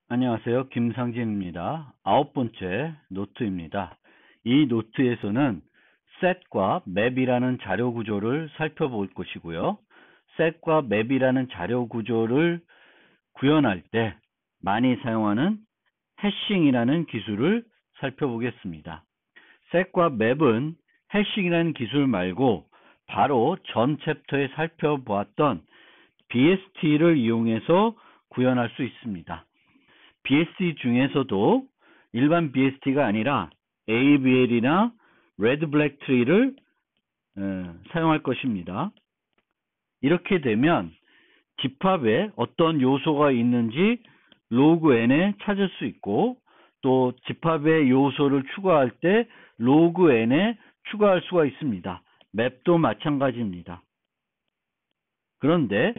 안녕하세요. 김상진입니다. 9번째 노트입니다. 이 노트에서는 set과 map이라는 자료 구조를 살펴볼 것이고요. set과 map이라는 자료 구조를 구현할 때 많이 사용하는 해싱이라는 기술을 살펴보겠습니다. set과 map은 해싱이라는 기술 말고 바로 전 챕터에 살펴보았던 BST를 이용해서 구현할 수 있습니다. BST 중에서도 일반 BST가 아니라 ABL이나 Red Black Tree를 사용할 것입니다. 이렇게 되면 집합에 어떤 요소가 있는지 로그 n에 찾을 수 있고, 또 집합의 요소를 추가할 때 로그 n에 추가할 수가 있습니다. 맵도 마찬가지입니다. 그런데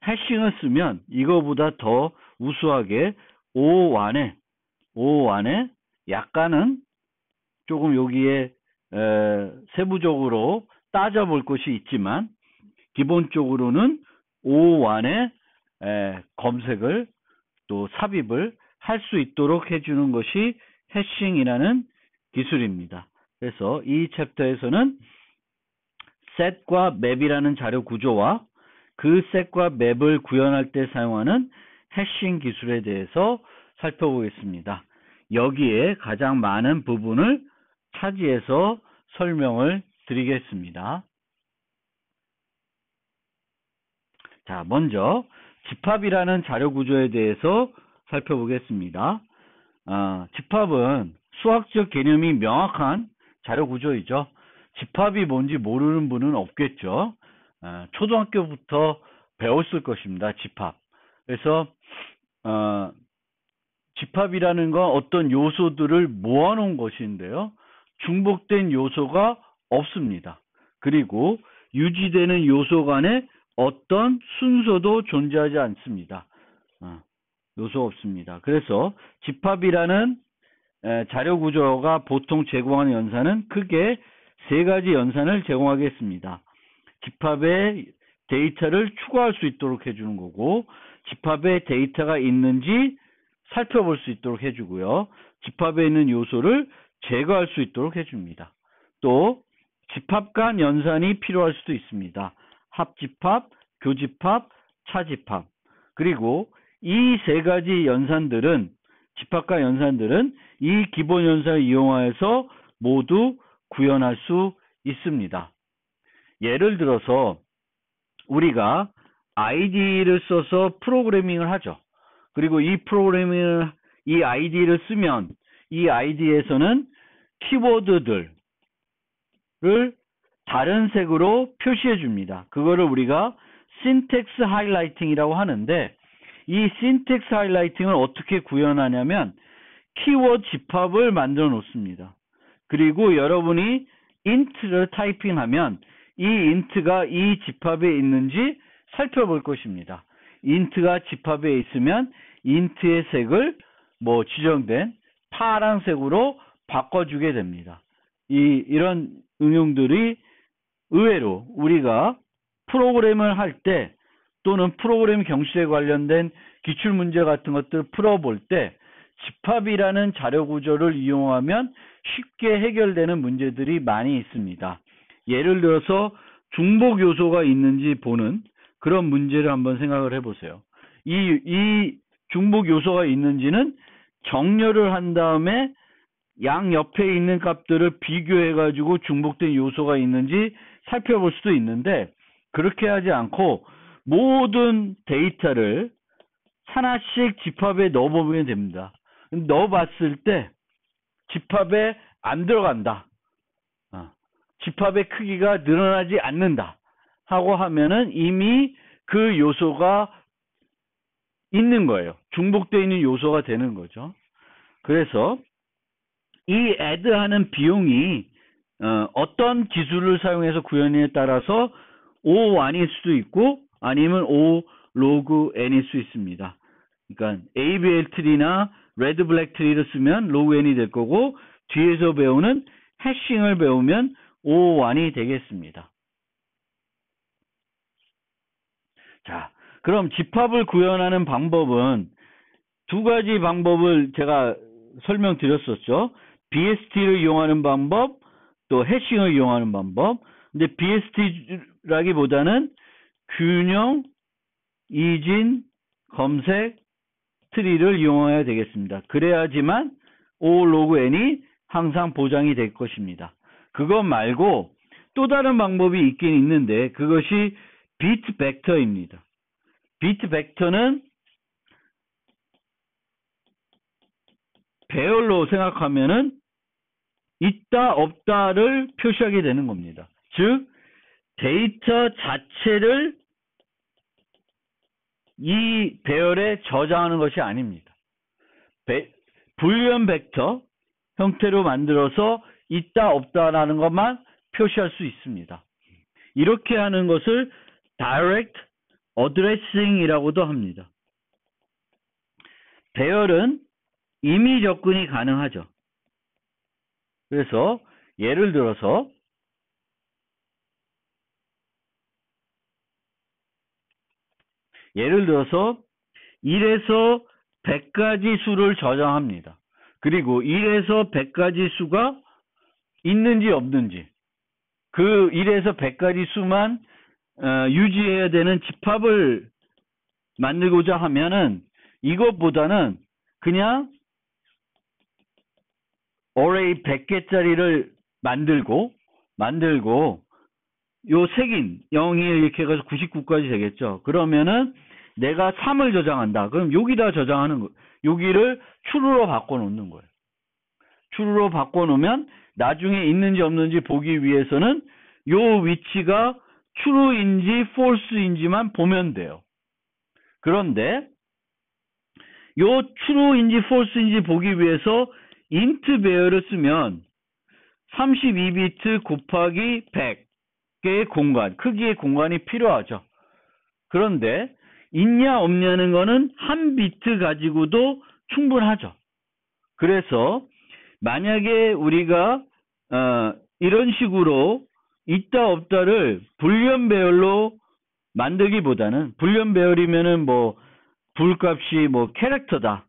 해싱을 쓰면 이거보다 더 우수하게 O1에 약간은 조금 여기에 세부적으로 따져볼 것이 있지만, 기본적으로는 O1에 검색을 또 삽입을 할 수 있도록 해주는 것이 해싱이라는 기술입니다. 그래서 이 챕터에서는 set과 map이라는 자료 구조와 그 set과 map을 구현할 때 사용하는 해싱 기술에 대해서 살펴보겠습니다. 여기에 가장 많은 부분을 차지해서 설명을 드리겠습니다. 자, 먼저 집합이라는 자료 구조에 대해서 살펴보겠습니다. 집합은 수학적 개념이 명확한 자료 구조이죠. 집합이 뭔지 모르는 분은 없겠죠. 초등학교부터 배웠을 것입니다. 집합. 그래서 집합이라는 건 어떤 요소들을 모아놓은 것인데요. 중복된 요소가 없습니다. 그리고 유지되는 요소 간에 어떤 순서도 존재하지 않습니다. 요소 없습니다. 그래서 집합이라는 자료 구조가 보통 제공하는 연산은 크게 세 가지 연산을 제공하겠습니다. 집합의 데이터를 추가할 수 있도록 해주는 거고, 집합에 데이터가 있는지 살펴볼 수 있도록 해주고요. 집합에 있는 요소를 제거할 수 있도록 해줍니다. 또 집합 간 연산이 필요할 수도 있습니다. 합집합, 교집합, 차집합. 그리고 이 세 가지 연산들은, 집합과 연산들은 이 기본 연산을 이용하여서 모두 구현할 수 있습니다. 예를 들어서 우리가 ID를 써서 프로그래밍을 하죠. 그리고 이 ID를 쓰면 이 ID에서는 키워드들을 다른 색으로 표시해 줍니다. 그거를 우리가 신텍스 하이라이팅이라고 하는데, 이 신텍스 하이라이팅을 어떻게 구현하냐면 키워드 집합을 만들어 놓습니다. 그리고 여러분이 int를 타이핑하면 이 int가 이 집합에 있는지 살펴볼 것입니다. int가 집합에 있으면 int의 색을 지정된 파란색으로 바꿔주게 됩니다. 이런 응용들이 의외로 우리가 프로그램을 할 때, 또는 프로그램 경실에 관련된 기출문제 같은 것들을 풀어볼 때 집합이라는 자료 구조를 이용하면 쉽게 해결되는 문제들이 많이 있습니다. 예를 들어서 중복 요소가 있는지 보는 그런 문제를 한번 생각을 해보세요. 이 중복 요소가 있는지는 정렬을 한 다음에 양 옆에 있는 값들을 비교해가지고 중복된 요소가 있는지 살펴볼 수도 있는데, 그렇게 하지 않고 모든 데이터를 하나씩 집합에 넣어보면 됩니다. 넣어봤을 때 집합에 안 들어간다, 집합의 크기가 늘어나지 않는다 하고 하면은 이미 그 요소가 있는 거예요. 중복되어 있는 요소가 되는 거죠. 그래서 이 add 하는 비용이 어떤 기술을 사용해서 구현에 따라서 O1일 수도 있고 아니면 O log n일 수 있습니다. 그러니까 ABL 트리나 Red Black 트리를 쓰면 log n이 될 거고, 뒤에서 배우는 해싱을 배우면 O1이 되겠습니다. 자, 그럼 집합을 구현하는 방법은 두 가지 방법을 제가 설명드렸었죠. BST를 이용하는 방법, 또 해싱을 이용하는 방법. 근데 BST라기보다는 균형, 이진, 검색, 트리를 이용해야 되겠습니다. 그래야지만 O 로그 N이 항상 보장이 될 것입니다. 그것 말고 또 다른 방법이 있긴 있는데 그것이 비트 벡터입니다. 비트 벡터는 배열로 생각하면은 있다 없다를 표시하게 되는 겁니다. 즉 데이터 자체를 이 배열에 저장하는 것이 아닙니다. 불리언 벡터 형태로 만들어서 있다 없다라는 것만 표시할 수 있습니다. 이렇게 하는 것을 Direct Addressing이라고도 합니다. 배열은 임의 접근이 가능하죠. 그래서 예를 들어서 1에서 100까지 수를 저장합니다. 그리고 1에서 100까지 수가 있는지 없는지 그 1에서 100까지 수만 유지해야 되는 집합을 만들고자 하면은 이것보다는 그냥 array 100개짜리를 만들고 요 색인 0, 1 이렇게 해서 99까지 되겠죠. 그러면은 내가 3을 저장한다. 그럼 여기다 저장하는 거. 여기를 true로 바꿔 놓는 거예요. true로 바꿔 놓으면 나중에 있는지 없는지 보기 위해서는 요 위치가 true인지 false인지만 보면 돼요. 그런데 요 true인지 false인지 보기 위해서 int 배열을 쓰면 32비트 곱하기 100개의 공간, 크기의 공간이 필요하죠. 그런데 있냐 없냐는 거는 한 비트 가지고도 충분하죠. 그래서 만약에 우리가 이런 식으로 있다 없다를 불리언 배열로 만들기보다는 불리언 배열이면은 뭐 불값이 뭐 캐릭터다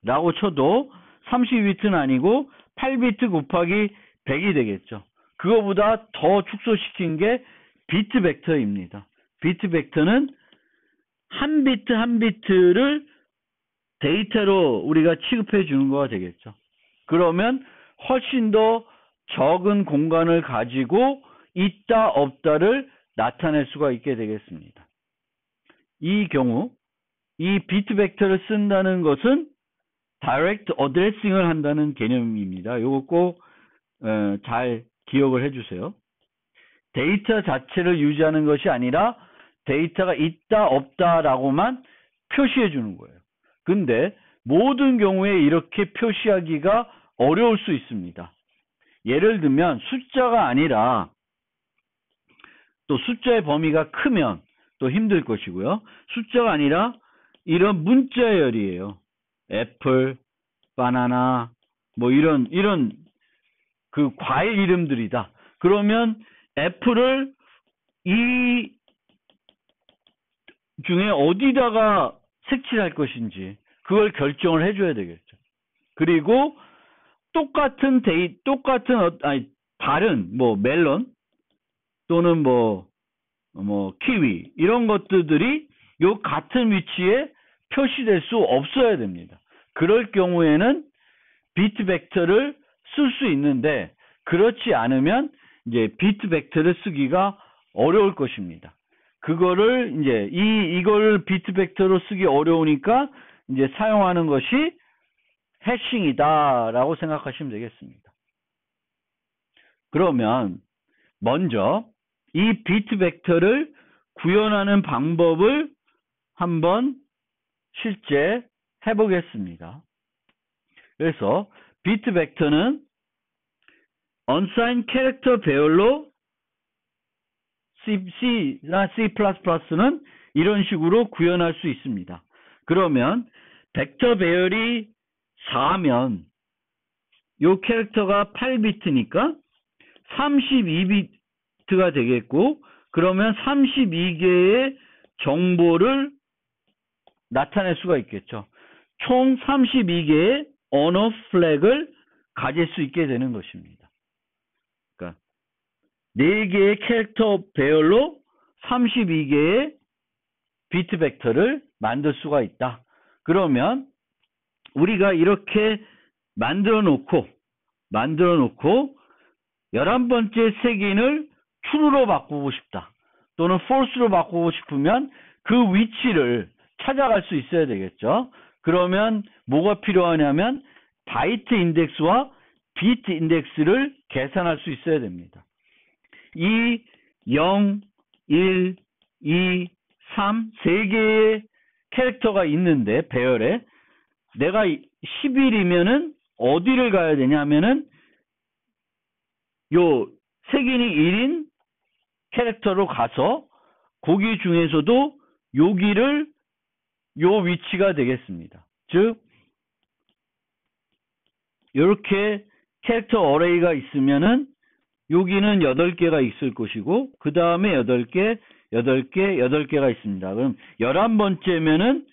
라고 쳐도 32비트는 아니고 8비트 곱하기 100이 되겠죠. 그거보다 더 축소시킨 게 비트 벡터입니다. 비트 벡터는 한 비트 한 비트를 데이터로 우리가 취급해 주는 거가 되겠죠. 그러면 훨씬 더 적은 공간을 가지고 있다 없다를 나타낼 수가 있게 되겠습니다. 이 경우 이 비트 벡터를 쓴다는 것은 Direct Addressing을 한다는 개념입니다. 이거 꼭 잘 기억을 해주세요. 데이터 자체를 유지하는 것이 아니라 데이터가 있다 없다라고만 표시해 주는 거예요. 근데 모든 경우에 이렇게 표시하기가 어려울 수 있습니다. 예를 들면 숫자가 아니라 또 숫자의 범위가 크면 또 힘들 것이고요. 숫자가 아니라 이런 문자열이에요. 애플, 바나나 뭐 이런 그 과일 이름들이다. 그러면 애플을 이 중에 어디다가 색칠할 것인지 그걸 결정을 해줘야 되겠죠. 그리고 다른 뭐 멜론 또는 뭐 키위 이런 것들이 요 같은 위치에 표시될 수 없어야 됩니다. 그럴 경우에는 비트 벡터를 쓸 수 있는데 그렇지 않으면 이제 비트 벡터를 쓰기가 어려울 것입니다. 그거를 이제 이걸 비트 벡터로 쓰기 어려우니까 이제 사용하는 것이 해싱이다라고 생각하시면 되겠습니다. 그러면 먼저 이 비트 벡터를 구현하는 방법을 한번 실제 해보겠습니다. 그래서 비트 벡터는 unsigned 캐릭터 배열로 C나 C++는 이런 식으로 구현할 수 있습니다. 그러면 벡터 배열이 4면 요 캐릭터가 8비트니까 32비트가 되겠고 그러면 32개의 정보를 나타낼 수가 있겠죠. 총 32개의 언어 플래그를 가질 수 있게 되는 것입니다. 그러니까 4개의 캐릭터 배열로 32개의 비트 벡터를 만들 수가 있다. 그러면 우리가 이렇게 만들어 놓고 11번째 색인을 true로 바꾸고 싶다. 또는 false로 바꾸고 싶으면 그 위치를 찾아갈 수 있어야 되겠죠. 그러면 뭐가 필요하냐면 바이트 인덱스와 비트 인덱스를 계산할 수 있어야 됩니다. 이 0, 1, 2, 3, 3개의 캐릭터가 있는데 배열에 내가 10일이면은 어디를 가야 되냐 하면은 요 색인이 1인 캐릭터로 가서 거기 중에서도 여기를 요 위치가 되겠습니다. 즉 이렇게 캐릭터 어레이가 있으면은 여기는 8개가 있을 것이고 그 다음에 8개, 8개가 있습니다. 그럼 11번째면은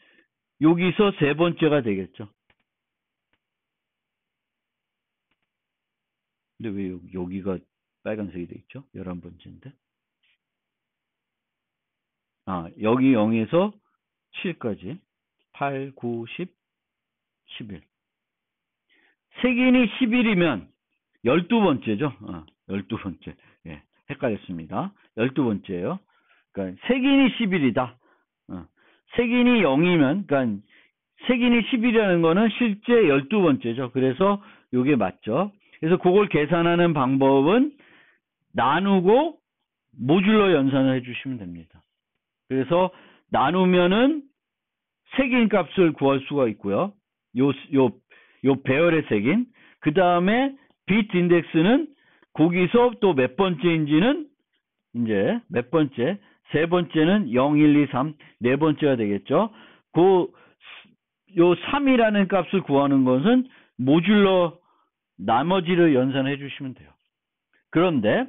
여기서 3번째가 되겠죠. 근데 왜 여기가 빨간색이 돼 있죠? 11번째인데. 여기 0에서 7까지 8, 9, 10, 11. 색인이 11이면 12번째죠. 12번째. 예, 헷갈렸습니다. 12번째예요. 그러니까 색인이 11이다. 색인이 0이면 그러니까 색인이 10이라는 거는 실제 12번째죠. 그래서 이게 맞죠. 그래서 그걸 계산하는 방법은 나누고 모듈러 연산을 해주시면 됩니다. 그래서 나누면은 색인 값을 구할 수가 있고요. 요 배열의 색인. 그 다음에 비트 인덱스는 거기서 또 몇 번째인지는 이제 몇 번째, 3번째는 0, 1, 2, 3, 4번째가 되겠죠. 요 3이라는 값을 구하는 것은 모듈러 나머지를 연산해 주시면 돼요. 그런데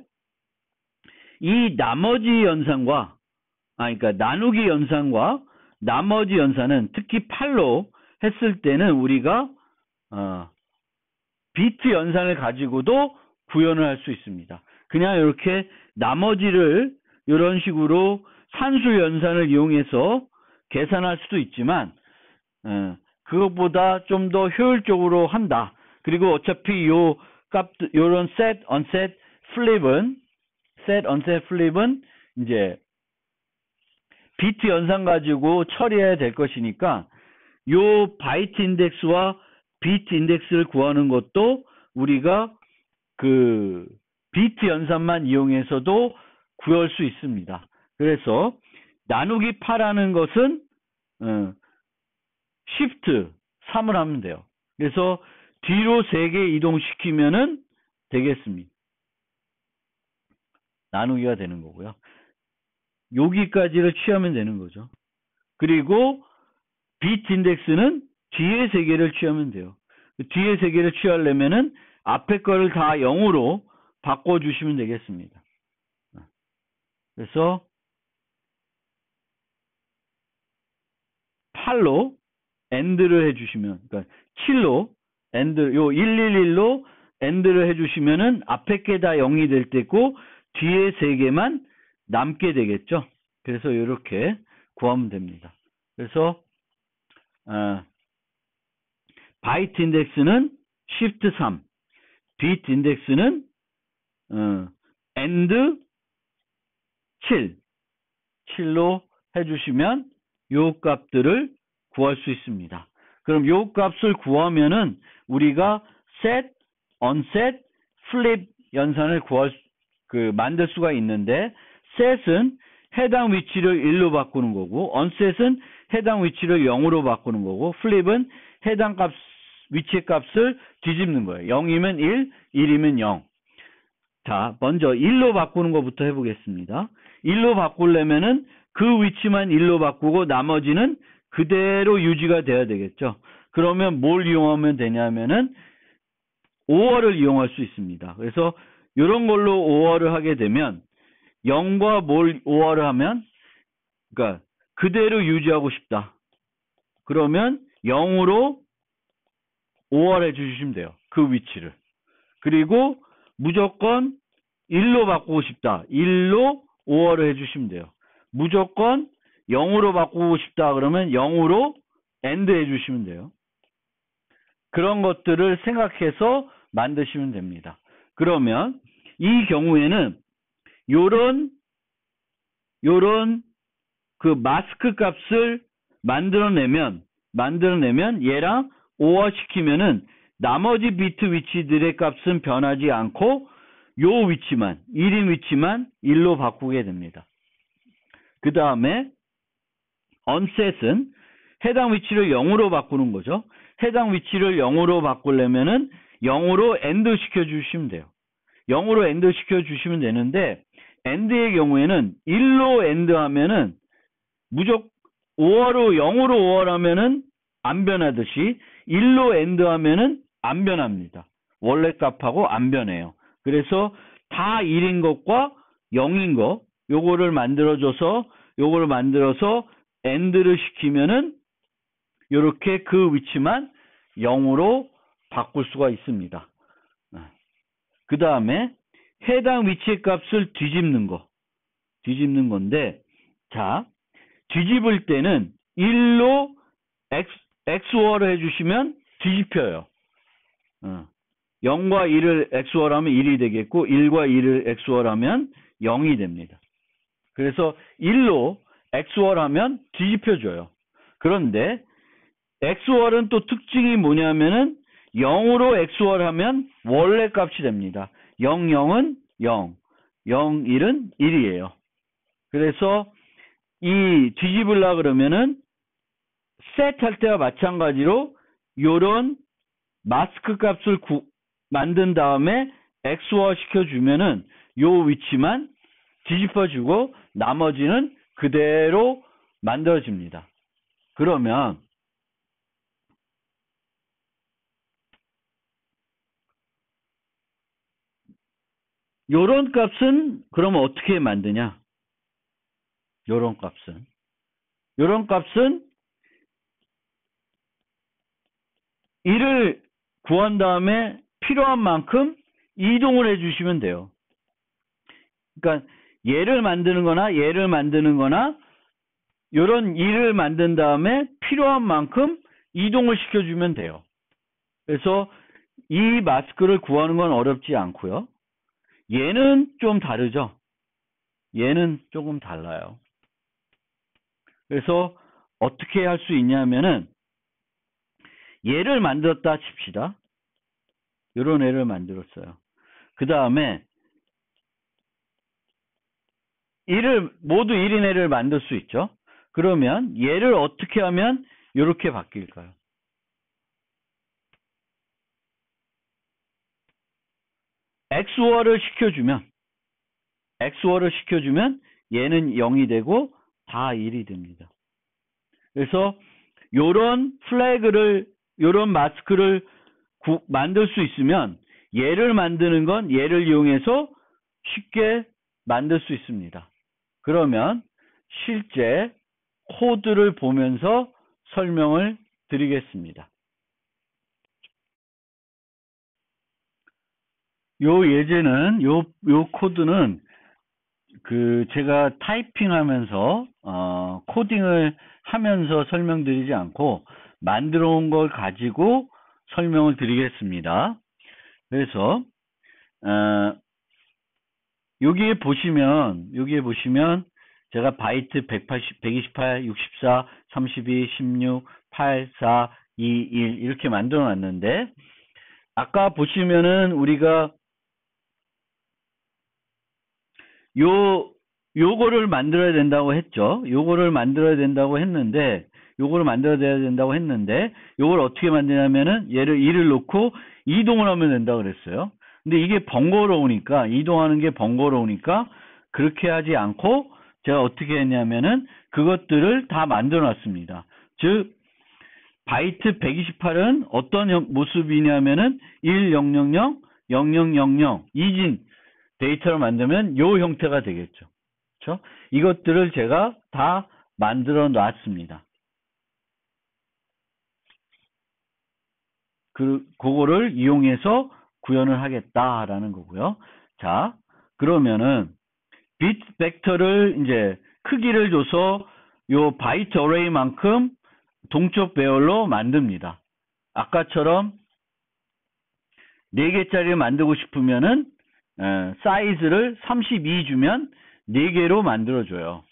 이 나머지 연산과 그러니까 나누기 연산과 나머지 연산은 특히 8로 했을 때는 우리가 비트 연산을 가지고도 구현을 할 수 있습니다. 그냥 이렇게 나머지를 이런 식으로 산수 연산을 이용해서 계산할 수도 있지만 그것보다 좀 더 효율적으로 한다. 그리고 어차피 요 값 요런 set, unset, flip은 이제 비트 연산 가지고 처리해야 될 것이니까 요 바이트 인덱스와 비트 인덱스를 구하는 것도 우리가 그 비트 연산만 이용해서도 구할 수 있습니다. 그래서 나누기 8하는 것은 Shift 3을 하면 돼요. 그래서 뒤로 3개 이동시키면은 되겠습니다. 나누기가 되는 거고요. 여기까지를 취하면 되는 거죠. 그리고 비트 인덱스는 뒤에 3개를 취하면 돼요. 뒤에 3개를 취하려면은 앞에 거를 다 0으로 바꿔주시면 되겠습니다. 그래서 8로 AND를 해주시면, 그러니까 7로 AND, 요 111로 AND를 해주시면은 앞에 게 다 0이 될 때고 뒤에 3개만 남게 되겠죠. 그래서 이렇게 구하면 됩니다. 그래서 바이트 인덱스는 Shift 3, 비트 인덱스는 AND 7로 해주시면 요 값들을 구할 수 있습니다. 그럼 요 값을 구하면은 우리가 set, unset, flip 연산을 만들 수가 있는데 set은 해당 위치를 1로 바꾸는 거고 unset은 해당 위치를 0으로 바꾸는 거고 flip은 해당 위치의 값을 뒤집는 거예요. 0이면 1, 1이면 0. 자, 먼저 1로 바꾸는 것부터 해보겠습니다. 1로 바꾸려면은 그 위치만 1로 바꾸고 나머지는 그대로 유지가 돼야 되겠죠. 그러면 뭘 이용하면 되냐면은 OR을 이용할 수 있습니다. 그래서 이런 걸로 OR을 하게 되면 0과 뭘 OR을 하면 그러니까 그대로 유지하고 싶다. 그러면 0으로 5월 해주시면 돼요. 그 위치를. 그리고 무조건 1로 바꾸고 싶다. 1로 5월을 해주시면 돼요. 무조건 0으로 바꾸고 싶다. 그러면 0으로 AND 해주시면 돼요. 그런 것들을 생각해서 만드시면 됩니다. 그러면 이 경우에는 요런 그 마스크 값을 만들어내면 얘랑 5화 시키면은 나머지 비트 위치들의 값은 변하지 않고 요 위치만 1인 위치만 1로 바꾸게 됩니다. 그 다음에 onset은 해당 위치를 0으로 바꾸는 거죠. 해당 위치를 0으로 바꾸려면은 0으로 AND 시켜주시면 돼요. 0으로 AND 시켜주시면 되는데 AND의 경우에는 1로 AND 하면은 무조건 5화로 0으로 5월 하면은 안 변하듯이 1로 AND 하면은 안 변합니다. 원래 값하고 안 변해요. 그래서 다 1인 것과 0인 거 요거를 만들어서 AND를 시키면은 요렇게 그 위치만 0으로 바꿀 수가 있습니다. 그 다음에 해당 위치의 값을 뒤집는 건데, 자, 뒤집을 때는 1로 XOR을 해주시면 뒤집혀요. 0과 1을 XOR 하면 1이 되겠고, 1과 2를 XOR 하면 0이 됩니다. 그래서 1로 XOR 하면 뒤집혀줘요. 그런데 XOR은 또 특징이 뭐냐면은 0으로 XOR 하면 원래 값이 됩니다. 0, 0은 0, 0, 1은 1이에요. 그래서 이 뒤집으려 그러면은 set 할 때와 마찬가지로 요런 마스크 값을 만든 다음에 XOR 시켜주면은 요 위치만 뒤집어주고 나머지는 그대로 만들어집니다. 그러면 요런 값은 그러면 어떻게 만드냐? 요런 값은 1을 구한 다음에 필요한 만큼 이동을 해주시면 돼요. 그러니까 얘를 만드는 거나 요런 1을 만든 다음에 필요한 만큼 이동을 시켜주면 돼요. 그래서 이 마스크를 구하는 건 어렵지 않고요. 얘는 좀 다르죠. 얘는 조금 달라요. 그래서 어떻게 할 수 있냐면은 얘를 만들었다 칩시다. 이런 애를 만들었어요. 그 다음에 모두 1인 애를 만들 수 있죠. 그러면 얘를 어떻게 하면 이렇게 바뀔까요? XOR을 시켜주면 얘는 0이 되고 다 1이 됩니다. 그래서 요런 마스크를 만들 수 있으면 얘를 만드는 건 얘를 이용해서 쉽게 만들 수 있습니다. 그러면 실제 코드를 보면서 설명을 드리겠습니다. 요 예제는 요 코드는 제가 타이핑하면서 코딩을 하면서 설명드리지 않고 만들어 온 걸 가지고 설명을 드리겠습니다. 그래서 여기에 보시면 제가 바이트 128, 64, 32, 16, 8, 4, 2, 1 이렇게 만들어 놨는데 아까 보시면은 우리가 요거를 만들어야 된다고 했죠. 요거를 만들어야 된다고 했는데 요걸 어떻게 만드냐면은 얘를 2를 놓고 이동을 하면 된다고 그랬어요. 근데 이게 이동하는 게 번거로우니까 그렇게 하지 않고 제가 어떻게 했냐면은 그것들을 다 만들어 놨습니다. 즉 바이트 128은 어떤 모습이냐면은 1000, 0000 이진 데이터를 만들면 요 형태가 되겠죠. 그렇죠? 이것들을 제가 다 만들어 놨습니다. 그거를 이용해서 구현을 하겠다라는 거고요. 자, 그러면은 빛 벡터를 이제 크기를 줘서 요 바이트 어레이만큼 동적 배열로 만듭니다. 아까처럼 4개짜리를 만들고 싶으면은 사이즈를 32 주면 4개로 만들어줘요.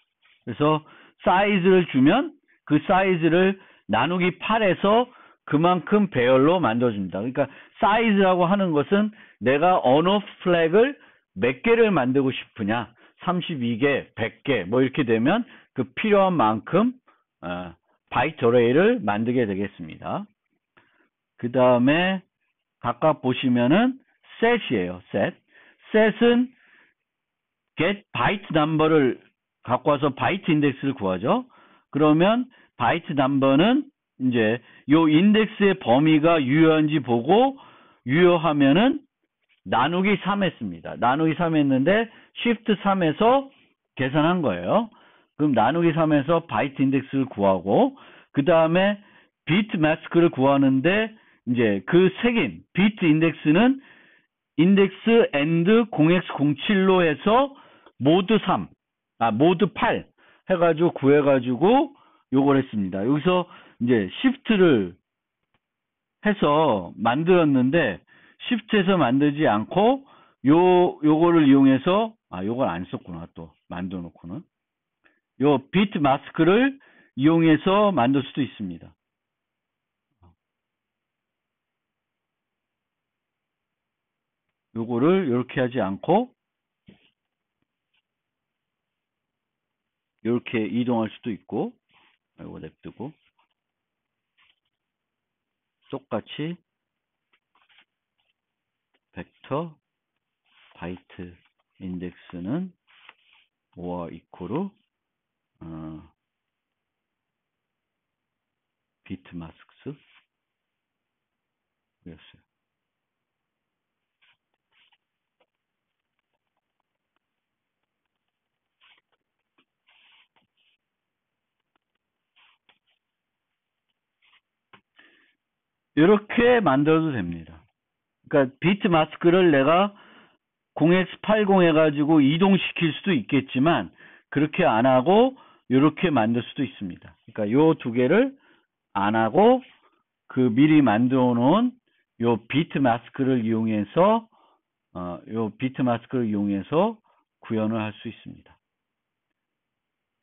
그래서 사이즈를 주면 그 사이즈를 나누기 8해서 그만큼 배열로 만들어줍니다. 그러니까 사이즈라고 하는 것은 내가 on-off 플래그를 몇 개를 만들고 싶으냐, 32개, 100개 뭐 이렇게 되면 그 필요한 만큼 바이트 어레이를 만들게 되겠습니다. 그 다음에 각각 보시면은 set이에요. set은 get byte number를 갖고 와서 바이트 인덱스를 구하죠. 그러면 바이트 넘버는 이제 요 인덱스의 범위가 유효한지 보고 유효하면은 나누기 3 했습니다. 나누기 3 했는데 shift 3에서 계산한 거예요. 그럼 나누기 3에서 바이트 인덱스를 구하고 그 다음에 비트 마스크를 구하는데 이제 그 색인 비트 인덱스는 인덱스 and 0x07로 해서 모드 8 해가지고 구해가지고 요걸 했습니다. 여기서 이제 시프트를 해서 만들었는데 시프트해서 만들지 않고 요거를 이용해서 요걸 안 썼구나. 또 만들어 놓고는 요 비트 마스크를 이용해서 만들 수도 있습니다. 요거를 이렇게 하지 않고 이렇게 이동할 수도 있고, 이거 냅두고 똑같이 벡터 바이트 인덱스는 5와 이코로 비트 마스크 였어요. 이렇게 만들어도 됩니다. 그러니까 비트 마스크를 내가 0x80 해가지고 이동시킬 수도 있겠지만 그렇게 안 하고 이렇게 만들 수도 있습니다. 그러니까 요 두 개를 안 하고 그 미리 만들어 놓은 요 비트 마스크를 이용해서 구현을 할 수 있습니다.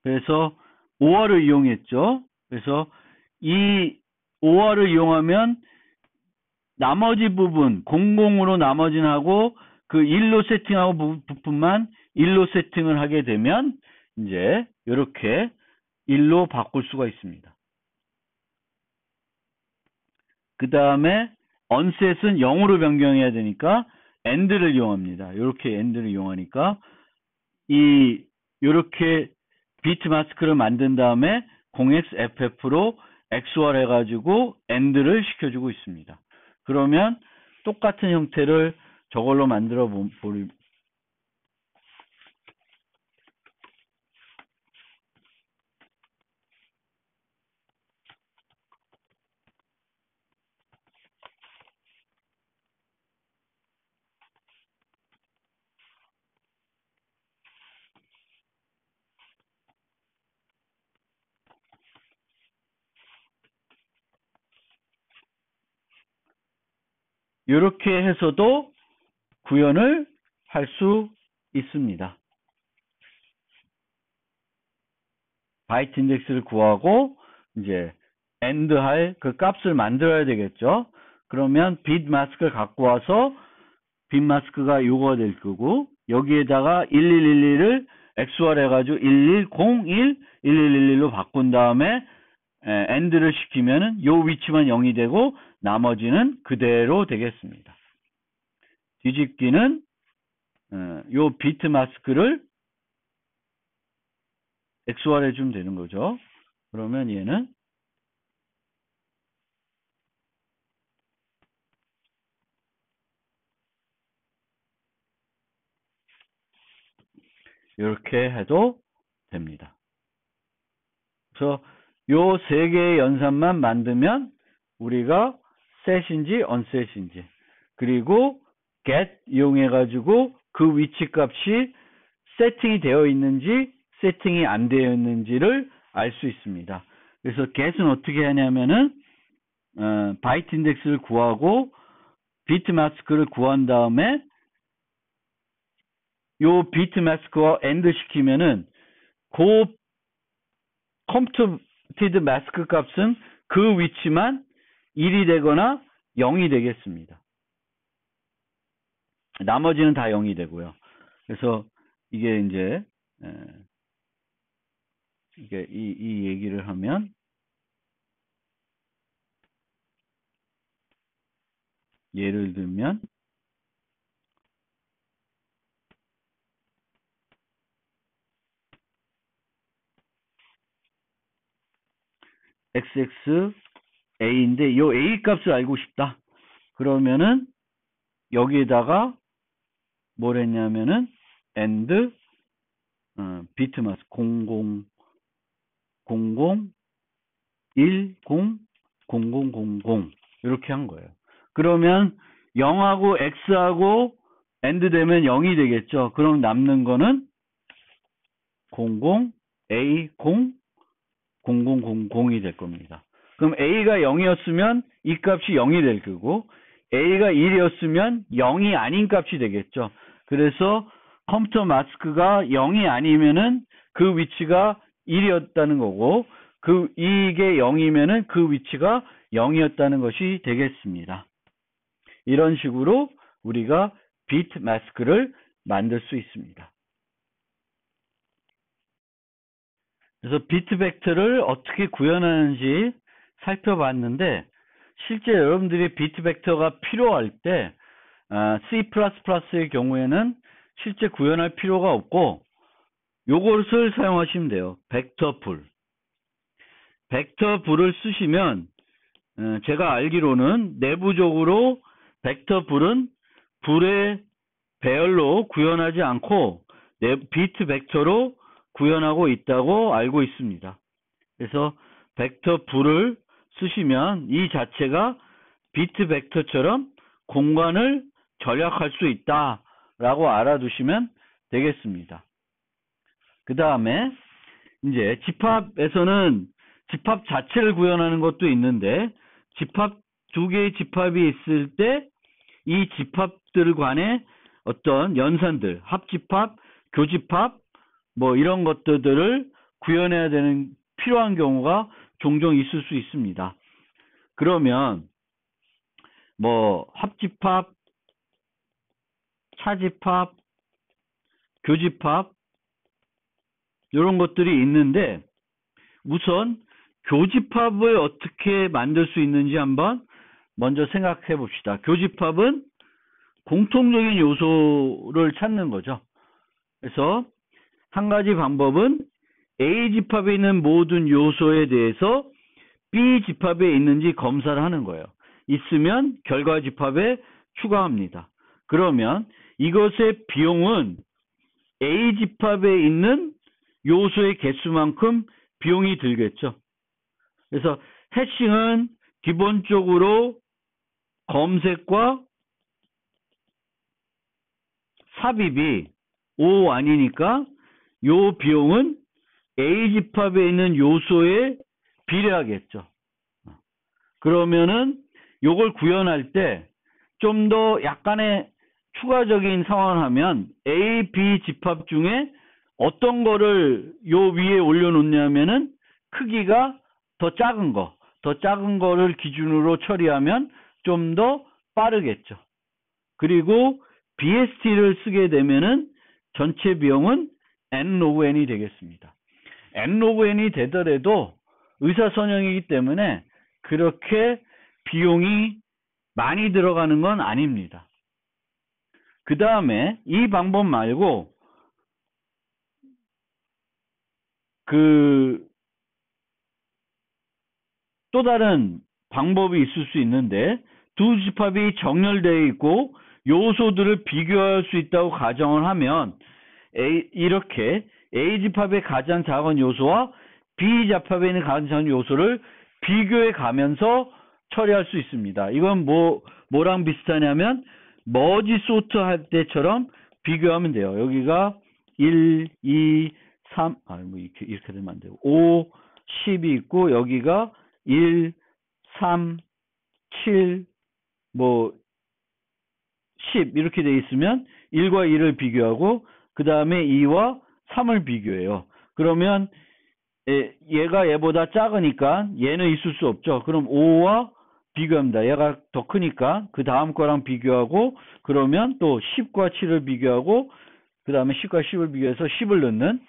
그래서 OR을 이용했죠. 그래서 이 OR을 이용하면 나머지 부분 00으로 나머지는 하고 그 1로 세팅하고 부분만 1로 세팅을 하게 되면 이제 이렇게 1로 바꿀 수가 있습니다. 그 다음에 onset은 0으로 변경해야 되니까 and를 이용합니다. 이렇게 and를 이용하니까 이렇게 비트 마스크를 만든 다음에 0xff로 XOR 해가지고 AND를 시켜주고 있습니다. 그러면 똑같은 형태를 저걸로 만들어 보리 이렇게 해서도 구현을 할 수 있습니다. 바이트 인덱스를 구하고 이제 AND 할 그 값을 만들어야 되겠죠. 그러면 빛 마스크를 갖고 와서 빛 마스크가 요거가 될 거고 여기에다가 1111을 XOR 해가지고 1101, 1111로 바꾼 다음에 AND를 시키면은 요 위치만 0이 되고 나머지는 그대로 되겠습니다. 뒤집기는 요 비트 마스크를 XOR 해주면 되는 거죠. 그러면 얘는 이렇게 해도 됩니다. 그래서 요 세 개의 연산만 만들면 우리가 set인지 unset인지, 그리고 get 이용해가지고 그 위치 값이 세팅이 되어 있는지 세팅이 안 되어 있는지를 알 수 있습니다. 그래서 get은 어떻게 하냐면은 바이트 인덱스를 구하고 비트 마스크를 구한 다음에 요 비트 마스크와 AND 시키면은 그 컴퓨티드 마스크 값은 그 위치만 1이 되거나 0이 되겠습니다. 나머지는 다 0이 되고요. 그래서 이게 이제 이게 이 얘기를 하면 예를 들면 xxa인데 요 a 값을 알고 싶다. 그러면은 여기에다가 뭘 했냐면은 and 비트마스 00 10 0000 이렇게 한 거예요. 그러면 0하고 x하고 AND 되면 0이 되겠죠. 그럼 남는 거는 00A0 0000이 될 겁니다. 그럼 A가 0이었으면 이 값이 0이 될 거고 A가 1이었으면 0이 아닌 값이 되겠죠. 그래서 컴퓨터 마스크가 0이 아니면은 그 위치가 1이었다는 거고 이게 0이면은 그 위치가 0이었다는 것이 되겠습니다. 이런 식으로 우리가 비트 마스크를 만들 수 있습니다. 그래서 비트 벡터를 어떻게 구현하는지 살펴봤는데 실제 여러분들이 비트 벡터가 필요할 때 C++의 경우에는 실제 구현할 필요가 없고 요것을 사용하시면 돼요. 벡터풀. 벡터풀을 쓰시면 제가 알기로는 내부적으로 벡터풀은 불의 배열로 구현하지 않고 비트 벡터로 구현하고 있다고 알고 있습니다. 그래서 벡터풀을 쓰시면 이 자체가 비트 벡터처럼 공간을 절약할 수 있다라고 알아두시면 되겠습니다. 그 다음에 이제 집합에서는 집합 자체를 구현하는 것도 있는데 두 개의 집합이 있을 때 이 집합들 간의 어떤 연산들, 합집합, 교집합 뭐 이런 것들을 구현해야 되는 필요한 경우가 종종 있을 수 있습니다. 그러면 뭐 합집합, 차집합, 교집합 이런 것들이 있는데 우선 교집합을 어떻게 만들 수 있는지 한번 먼저 생각해 봅시다. 교집합은 공통적인 요소를 찾는 거죠. 그래서 한 가지 방법은 A 집합에 있는 모든 요소에 대해서 B 집합에 있는지 검사를 하는 거예요. 있으면 결과 집합에 추가합니다. 그러면 이것의 비용은 A 집합에 있는 요소의 개수만큼 비용이 들겠죠. 그래서 해싱은 기본적으로 검색과 삽입이 O 아니니까 요 비용은 A 집합에 있는 요소에 비례하겠죠. 그러면은 요걸 구현할 때 좀 더 약간의 추가적인 상황을 하면 A, B 집합 중에 어떤 거를 요 위에 올려놓냐면은 크기가 더 작은 거를 기준으로 처리하면 좀 더 빠르겠죠. 그리고 BST를 쓰게 되면은 전체 비용은 N 로그 N이 되겠습니다. N 로그 N이 되더라도 의사선형이기 때문에 그렇게 비용이 많이 들어가는 건 아닙니다. 그 다음에 이 방법 말고 또 다른 방법이 있을 수 있는데 두 집합이 정렬되어 있고 요소들을 비교할 수 있다고 가정을 하면 이렇게 A 집합의 가장 작은 요소와 B 집합에 있는 가장 작은 요소를 비교해 가면서 처리할 수 있습니다. 이건 뭐랑 비슷하냐면 머지 소트 할 때처럼 비교하면 돼요. 여기가 1, 2, 3, 이렇게 되면 안 돼요. 5, 10이 있고 여기가 1, 3, 7, 10 이렇게 돼 있으면 1과 2를 비교하고 그 다음에 2와 3을 비교해요. 그러면 얘가 얘보다 작으니까 얘는 있을 수 없죠. 그럼 5와 비교합니다. 얘가 더 크니까 그 다음 거랑 비교하고 그러면 또 10과 7을 비교하고 그 다음에 10과 10을 비교해서 10을 넣는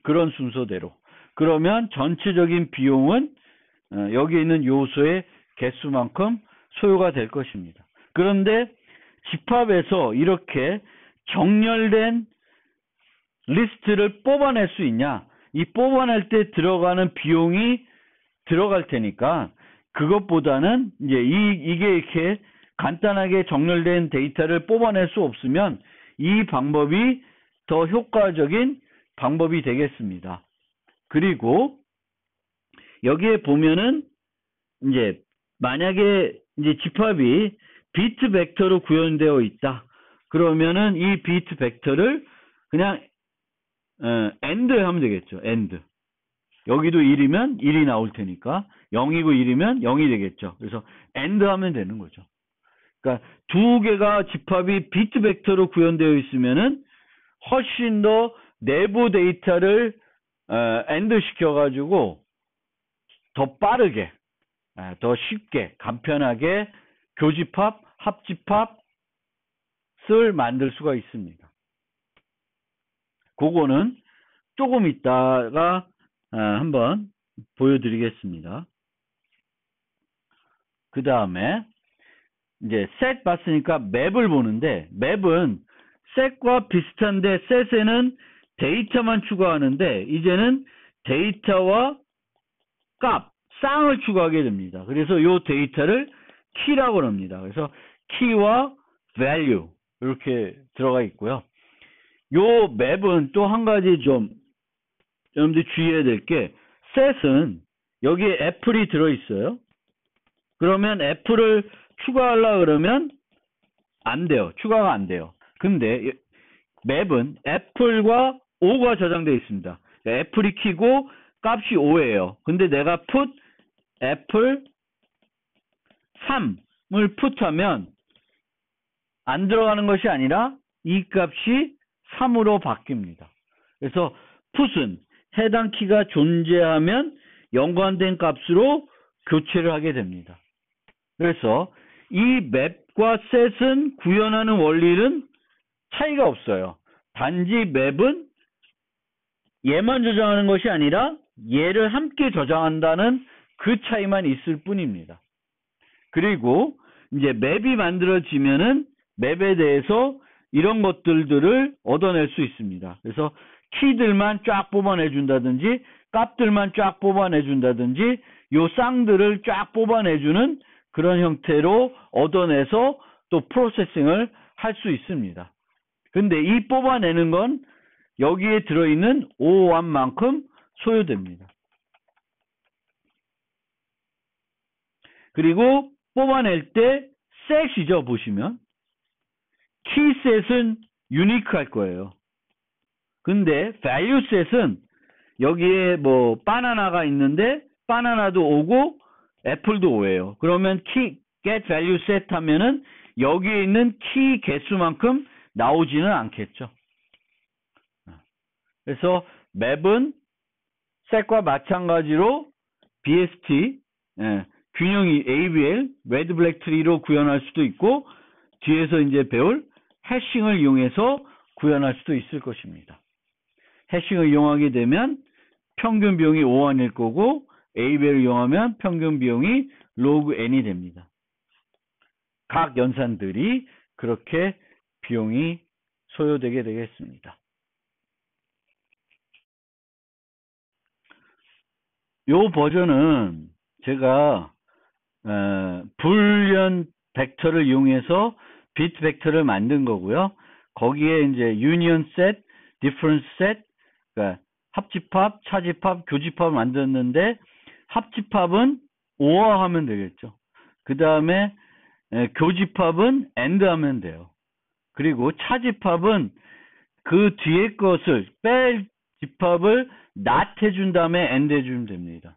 그런 순서대로. 그러면 전체적인 비용은 여기 있는 요소의 개수만큼 소요가 될 것입니다. 그런데 집합에서 이렇게 정렬된 리스트를 뽑아낼 수 있냐? 이 뽑아낼 때 들어가는 비용이 들어갈 테니까 그것보다는 이제 이게 이렇게 간단하게 정렬된 데이터를 뽑아낼 수 없으면 이 방법이 더 효과적인 방법이 되겠습니다. 그리고 여기에 보면은 이제 만약에 이제 집합이 비트 벡터로 구현되어 있다. 그러면은 이 비트 벡터를 그냥 AND 하면 되겠죠. AND. 여기도 1이면 1이 나올 테니까 0이고 1이면 0이 되겠죠. 그래서 AND 하면 되는 거죠. 그러니까 두 개가 집합이 비트 벡터로 구현되어 있으면은 훨씬 더 내부 데이터를 AND 시켜가지고 더 빠르게, 더 쉽게, 간편하게 교집합, 합집합을 만들 수가 있습니다. 그거는 조금 있다가 한번 보여드리겠습니다. 그 다음에 이제 셋 봤으니까 맵을 보는데 맵은 셋과 비슷한데 셋에는 데이터만 추가하는데 이제는 데이터와 값, 쌍을 추가하게 됩니다. 그래서 이 데이터를 키라고 합니다. 그래서 키와 value 이렇게 들어가 있고요. 요 맵은 또 한 가지 좀 여러분들 주의해야 될 게 셋은 여기에 애플이 들어있어요. 그러면 애플을 추가하려고 그러면 안 돼요. 추가가 안 돼요. 근데 맵은 애플과 5가 저장되어 있습니다. 애플이 키고 값이 5예요. 근데 내가 put 애플 3을 put하면 안 들어가는 것이 아니라 이 값이 3으로 바뀝니다. 그래서 put은 해당 키가 존재하면 연관된 값으로 교체를 하게 됩니다. 그래서 이 맵과 set은 구현하는 원리는 차이가 없어요. 단지 맵은 얘만 저장하는 것이 아니라 얘를 함께 저장한다는 그 차이만 있을 뿐입니다. 그리고 이제 맵이 만들어지면은 맵에 대해서 이런 것들을 얻어낼 수 있습니다. 그래서 키들만 쫙 뽑아내 준다든지 값들만 쫙 뽑아내 준다든지 요 쌍들을 쫙 뽑아내 주는 그런 형태로 얻어내서 또 프로세싱을 할 수 있습니다. 근데 이 뽑아내는 건 여기에 들어있는 OO만큼 소요됩니다. 그리고 뽑아낼 때 셋이죠. 보시면 키셋은 유니크 할 거예요. 근데 value set은 여기에 뭐 바나나가 있는데 바나나도 5고 애플도 5예요. 그러면 get value set 하면은 여기에 있는 키 개수만큼 나오지는 않겠죠. 그래서 맵은 set과 마찬가지로 BST 균형이 ABL, 레드 블랙 트리로 구현할 수도 있고 뒤에서 이제 배울 해싱을 이용해서 구현할 수도 있을 것입니다. 해싱을 이용하게 되면 평균 비용이 5원일 거고 ABL을 이용하면 평균 비용이 log n이 됩니다. 각 연산들이 그렇게 비용이 소요되게 되겠습니다. 요 버전은 제가 불리언 벡터를 이용해서 비트 벡터를 만든 거고요. 거기에 이제 유니언 셋, 디퍼런스 셋, 그러니까 합집합, 차집합, 교집합을 만들었는데 합집합은 5화하면 되겠죠. 그 다음에 교집합은 AND 하면 돼요. 그리고 차집합은 그 뒤에 것을 뺄 집합을 NOT 해준 다음에 AND 해주면 됩니다.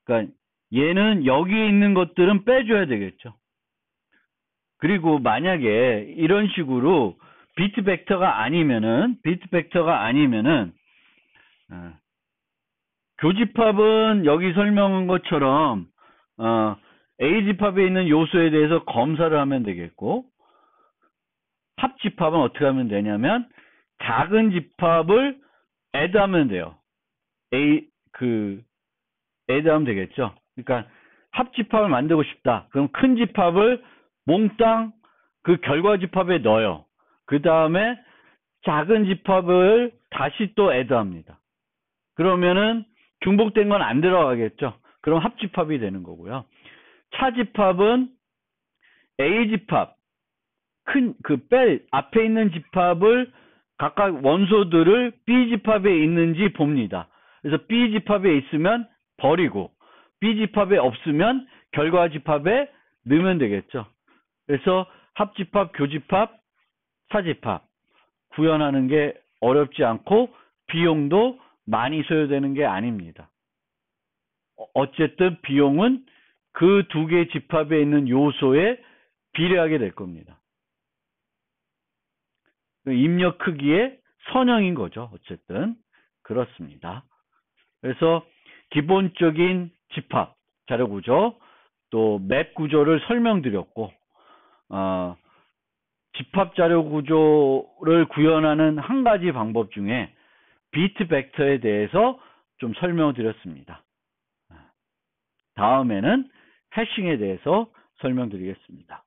그러니까 얘는 여기 있는 것들은 빼줘야 되겠죠. 그리고 만약에 이런 식으로 비트 벡터가 아니면은 교집합은 여기 설명한 것처럼 A 집합에 있는 요소에 대해서 검사를 하면 되겠고, 합집합은 어떻게 하면 되냐면 작은 집합을 add 하면 돼요. add 하면 되겠죠. 그러니까 합집합을 만들고 싶다. 그럼 큰 집합을 몽땅 그 결과 집합에 넣어요. 그 다음에 작은 집합을 다시 또 add 합니다. 그러면은 중복된 건 안 들어가겠죠. 그럼 합집합이 되는 거고요. 차집합은 A집합, 앞에 있는 집합을 각각 원소들을 B집합에 있는지 봅니다. 그래서 B집합에 있으면 버리고, B집합에 없으면 결과집합에 넣으면 되겠죠. 그래서 합집합, 교집합, 차집합 구현하는 게 어렵지 않고 비용도 많이 소요되는 게 아닙니다. 어쨌든 비용은 그 두 개의 집합에 있는 요소에 비례하게 될 겁니다. 입력 크기의 선형인 거죠. 어쨌든 그렇습니다. 그래서 기본적인 집합, 자료 구조, 또 맵 구조를 설명드렸고, 집합 자료 구조를 구현하는 한 가지 방법 중에 비트 벡터에 대해서 좀 설명드렸습니다. 다음에는 해싱에 대해서 설명드리겠습니다.